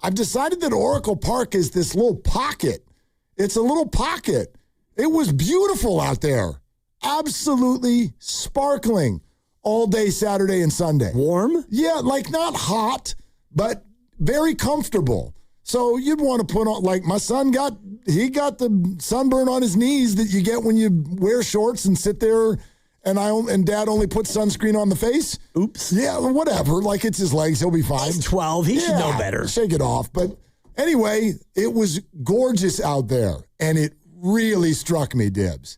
I've decided that Oracle Park is this little pocket. It's a little pocket. It was beautiful out there. Absolutely sparkling all day Saturday and Sunday. Warm? Yeah, like not hot, but very comfortable. So you'd want to put on, like my son got the sunburn on his knees that you get when you wear shorts and sit there, and Dad only puts sunscreen on the face. Oops. Yeah, whatever. Like it's his legs. He'll be fine. He's 12. He should know better. Shake it off. But anyway, it was gorgeous out there, and it really struck me, Dibs.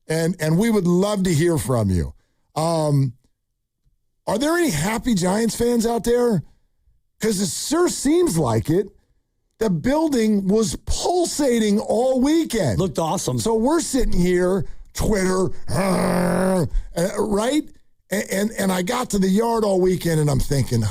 And we would love to hear from you. Are there any happy Giants fans out there? Because it sure seems like it. The building was pulsating all weekend. Looked awesome. So we're sitting here, Twitter, right? And I got to the yard all weekend, and I'm thinking,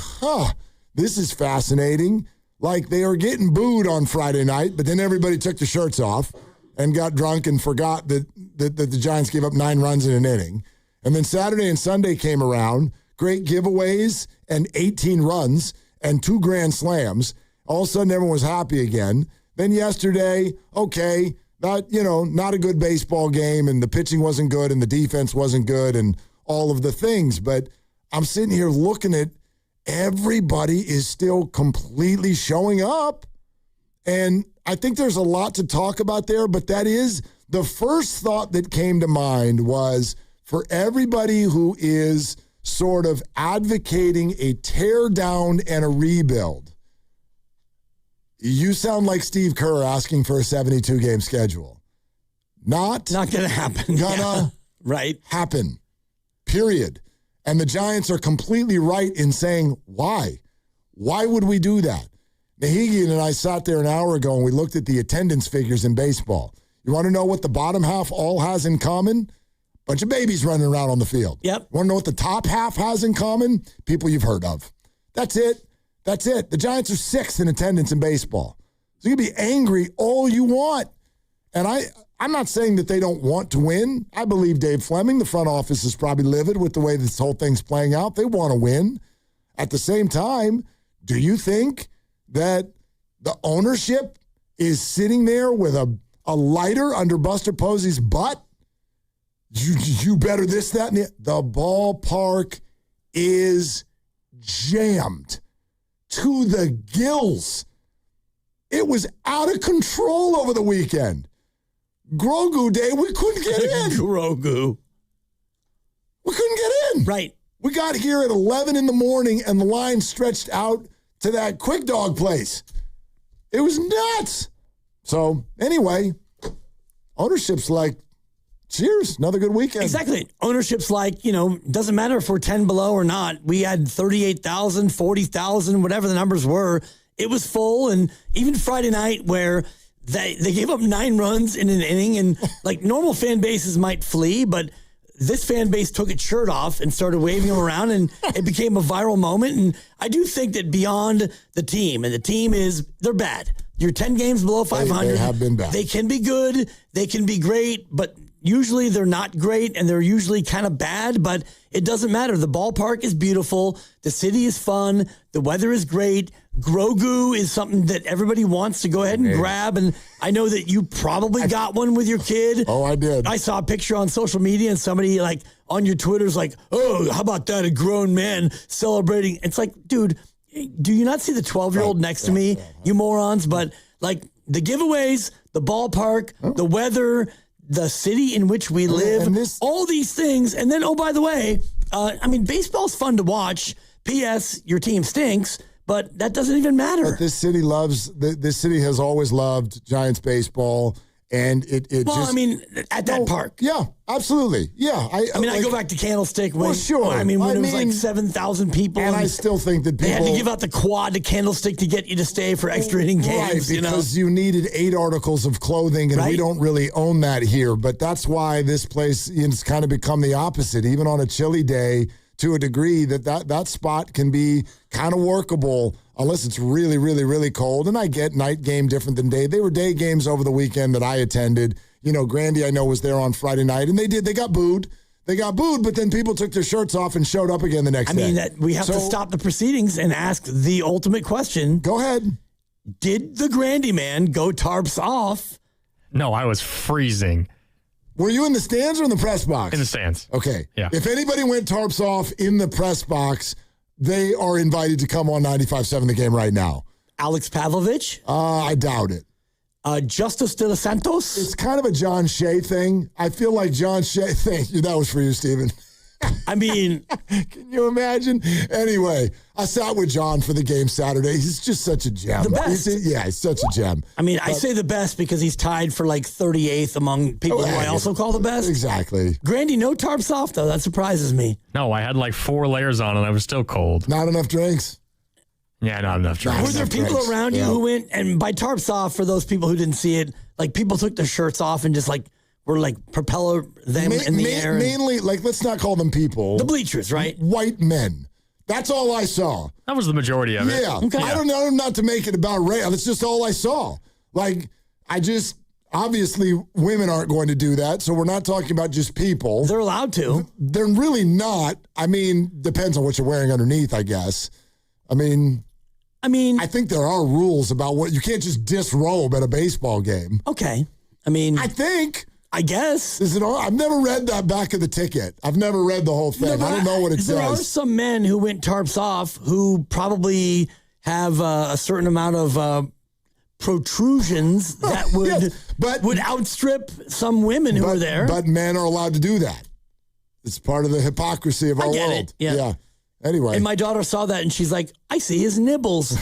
this is fascinating. Like they were getting booed on Friday night, but then everybody took their shirts off and got drunk and forgot that the Giants gave up 9 runs in an inning. And then Saturday and Sunday came around, great giveaways and 18 runs and 2 grand slams. All of a sudden, everyone was happy again. Then yesterday, okay, not a good baseball game, and the pitching wasn't good, and the defense wasn't good, and all of the things. But I'm sitting here looking at everybody is still completely showing up. And I think there's a lot to talk about there, but that is the first thought that came to mind was for everybody who is sort of advocating a tear down and a rebuild. You sound like Steve Kerr asking for a 72-game schedule. Not going to happen. Right. Happen. Period. And the Giants are completely right in saying, why? Why would we do that? Nahigian and I sat there an hour ago and we looked at the attendance figures in baseball. You want to know what the bottom half all has in common? Bunch of babies running around on the field. Yep. Want to know what the top half has in common? People you've heard of. That's it. That's it. The Giants are 6th in attendance in baseball. So you can be angry all you want. And I'm not saying that they don't want to win. I believe Dave Fleming, the front office, is probably livid with the way this whole thing's playing out. They want to win. At the same time, do you think that the ownership is sitting there with a lighter under Buster Posey's butt? You better this, that, and the ballpark is jammed to the gills. It was out of control over the weekend. Grogu Day, we couldn't get in. Grogu. We couldn't get in. Right. We got here at 11 in the morning, and the line stretched out to that quick dog place. It was nuts. So, anyway, ownership's like, cheers, another good weekend. Exactly. Ownership's like, doesn't matter if we're 10 below or not. We had 38,000, 40,000, whatever the numbers were. It was full. And even Friday night where they gave up 9 runs in an inning, and like normal fan bases might flee, but this fan base took its shirt off and started waving them around, and it became a viral moment. And I do think that beyond the team, and the team they're bad. You're 10 games below 500. They have been bad. They can be good. They can be great, but usually they're not great, and they're usually kind of bad, but it doesn't matter. The ballpark is beautiful. The city is fun. The weather is great. Grogu is something that everybody wants to go ahead and grab, and I know that you probably got one with your kid. Oh, I did. I saw a picture on social media, and somebody like on your Twitter's like, oh, how about that, a grown man celebrating? It's like, dude, do you not see the 12-year-old next to me, you morons? But like the giveaways, the ballpark, the weather, the city in which we live, all these things. And then, oh, by the way, baseball's fun to watch. P.S. Your team stinks, but that doesn't even matter. But this city has always loved Giants baseball. And at that park. Yeah, absolutely. Yeah. I go back to Candlestick when, sure. when it was like 7,000 people. And I still think that people... They had to give out the quad to Candlestick to get you to stay for extra inning games. Right, because you needed 8 articles of clothing, and we don't really own that here. But that's why this place has kind of become the opposite. Even on a chilly day, to a degree, that spot can be kind of workable unless it's really, really, really cold. And I get night game different than day. They were day games over the weekend that I attended. Grandy, I know, was there on Friday night, and they got booed. They got booed, but then people took their shirts off and showed up again the next day. We have to stop the proceedings and ask the ultimate question. Go ahead. did the Grandy man go tarps off? No, I was freezing. Were you in the stands or in the press box? In the stands. Okay. Yeah. If anybody went tarps off in the press box, they are invited to come on 95.7 The Game right now. Alex Pavlovich? I doubt it. Justice de los Santos? It's kind of a John Shea thing. I feel like John Shea. Thank you. That was for you, Steven. I mean, can you imagine? Anyway, I sat with John for the game Saturday. He's just such a gem. The best. He's such a gem. I mean, I say the best because he's tied for like 38th among people who I also call the best. Exactly. Grandy, no tarps off, though. That surprises me. No, I had like 4 layers on and I was still cold. Not enough drinks. Yeah, not enough Were drinks. there people around you who went, and by tarps off, for those people who didn't see it, like people took their shirts off and just like were like propeller them in the air? Mainly, like, let's not call them people. The bleachers, right? White men. That's all I saw. That was the majority of it. Yeah. Okay. I don't know, not to make it about race. That's just all I saw. Like, obviously, women aren't going to do that, so we're not talking about just people. They're allowed to. They're really not. I mean, depends on what you're wearing underneath, I guess. I mean, I think there are rules about what you can't just disrobe at a baseball game. Okay. I guess. Is it all? I've never read that back of the ticket. I've never read the whole thing. I don't know what it says. There are some men who went tarps off who probably have a certain amount of protrusions that would outstrip some women who are there. But men are allowed to do that. It's part of the hypocrisy of our get world. it. Yeah. Anyway. And my daughter saw that and she's like, I see his nibbles.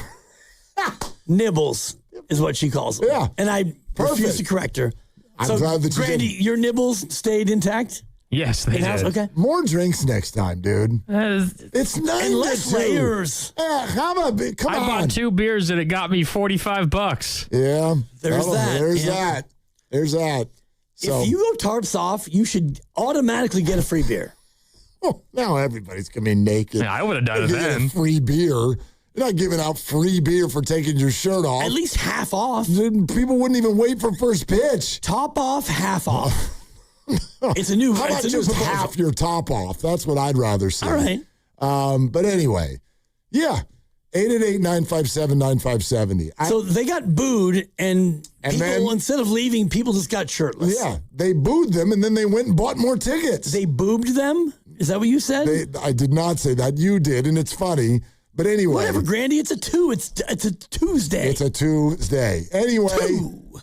Nibbles is what she calls them. Yeah. And I refuse to correct her. I'm glad that you Grandy, didn't. your nibbles stayed intact? Yes, they did. Okay. More drinks next time, dude. It's 9 And less to 2. layers. How about, come I on. bought 2 beers and it got me $45. Yeah. There's that. There's that. So, If you go tarps off, you should automatically get a free beer. now everybody's going to be naked. Yeah, I would have done it You get a then. free beer. You're not giving out free beer for taking your shirt off. At least half off. People wouldn't even wait for first pitch. Top off, half off. It's a new. How about it's a new just proposal. half your top off? That's what I'd rather see. All right. But anyway, yeah. 888-957-9570. So they got booed, and people, then- instead of leaving, people just got shirtless. Yeah, they booed them, and then they went and bought more tickets. They boobed them? Is that what you said? I did not say that. You did, and it's funny. But anyway. Whatever, Grandy. It's a 2. It's a Tuesday. It's a Tuesday. Anyway, 2.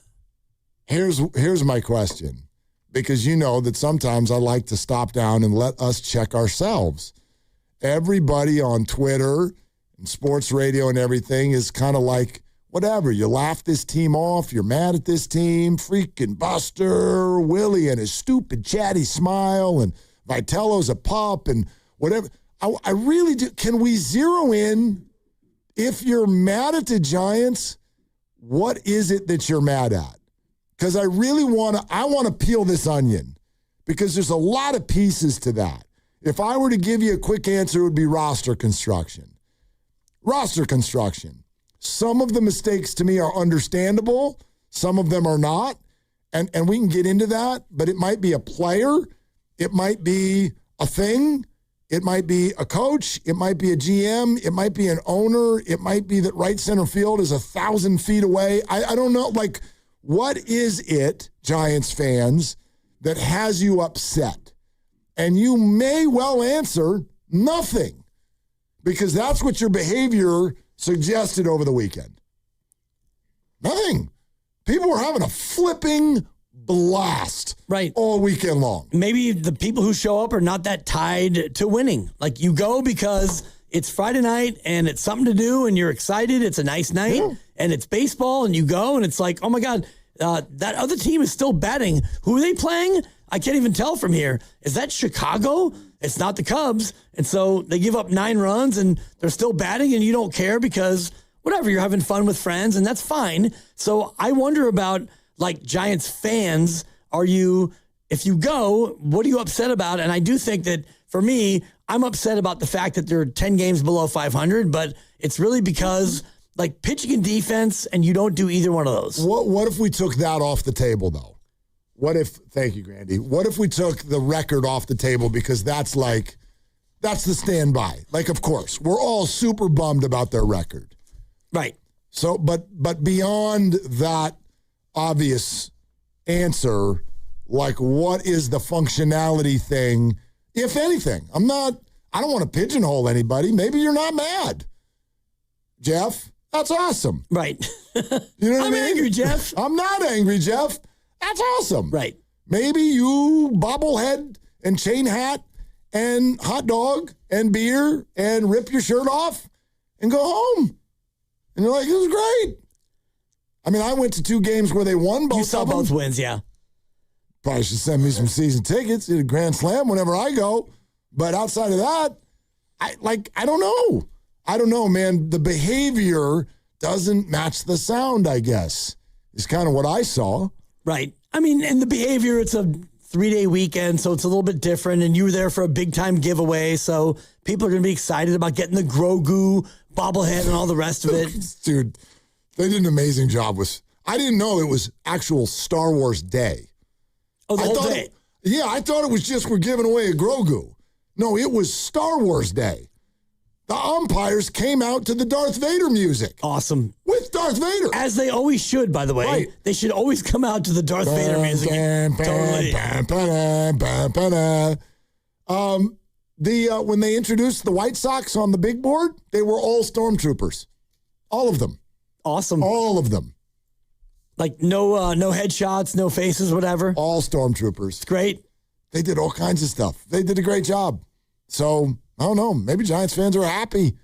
here's my question. Because you know that sometimes I like to stop down and let us check ourselves. Everybody on Twitter and sports radio and everything is kind of like, whatever. You laugh this team off. You're mad at this team. Freaking Buster, Willie and his stupid chatty smile, and Vitello's a pup and whatever. I really do. Can we zero in? If you're mad at the Giants, what is it that you're mad at? Because I really want to peel this onion, because there's a lot of pieces to that. If I were to give you a quick answer, it would be roster construction. Roster construction. Some of the mistakes to me are understandable. Some of them are not. And we can get into that, but it might be a player. It might be a thing. It might be a coach. It might be a GM. It might be an owner. It might be that right center field is 1,000 feet away. I don't know. Like, what is it, Giants fans, that has you upset? And you may well answer nothing, because that's what your behavior suggested over the weekend. Nothing. People were having a flipping blast all weekend long. Maybe the people who show up are not that tied to winning. Like, you go because it's Friday night and it's something to do and you're excited. It's a nice night and it's baseball, and you go and it's like, oh my God, that other team is still batting. Who are they playing? I can't even tell from here. Is that Chicago? It's not the Cubs. And so they give up 9 runs and they're still batting, and you don't care because whatever, you're having fun with friends, and that's fine. So I wonder about, like, Giants fans. If you go, what are you upset about? And I do think that, for me, I'm upset about the fact that they're 10 games below 500, but it's really because, like, pitching and defense, and you don't do either one of those. What if we took that off the table, though? Thank you, Grandy. What if we took the record off the table, because that's the standby. Like, of course, we're all super bummed about their record. Right. So, but beyond that obvious answer, like what is the functionality thing, if anything? I don't want to pigeonhole anybody. Maybe you're not mad. Jeff, that's awesome. Right. You know what I mean? I'm angry, Jeff. I'm not angry, Jeff. That's awesome. Right. Maybe you bobblehead and chain hat and hot dog and beer and rip your shirt off and go home. And you're like, it was great. I mean, I went to 2 games where they won both. You saw of them. both wins, yeah. Probably should send me some season tickets to the Grand Slam whenever I go. But outside of that, I don't know. I don't know, man. The behavior doesn't match the sound, I guess, is kind of what I saw. Right. I mean, and the behavior, it's a 3-day weekend, so it's a little bit different. And you were there for a big-time giveaway, so people are going to be excited about getting the Grogu bobblehead and all the rest of it. Dude, they did an amazing job with. I didn't know it was actual Star Wars Day. Oh, the whole day? I thought it was just we're giving away a Grogu. No, it was Star Wars Day. The umpires came out to the Darth Vader music. Awesome. With Darth Vader. As they always should, by the way. Right. They should always come out to the Darth Vader music. Totally. When they introduced the White Sox on the big board, they were all stormtroopers. All of them. Awesome. All of them. Like no headshots, no faces, whatever. All stormtroopers. Great. They did all kinds of stuff. They did a great job. So, I don't know. Maybe Giants fans are happy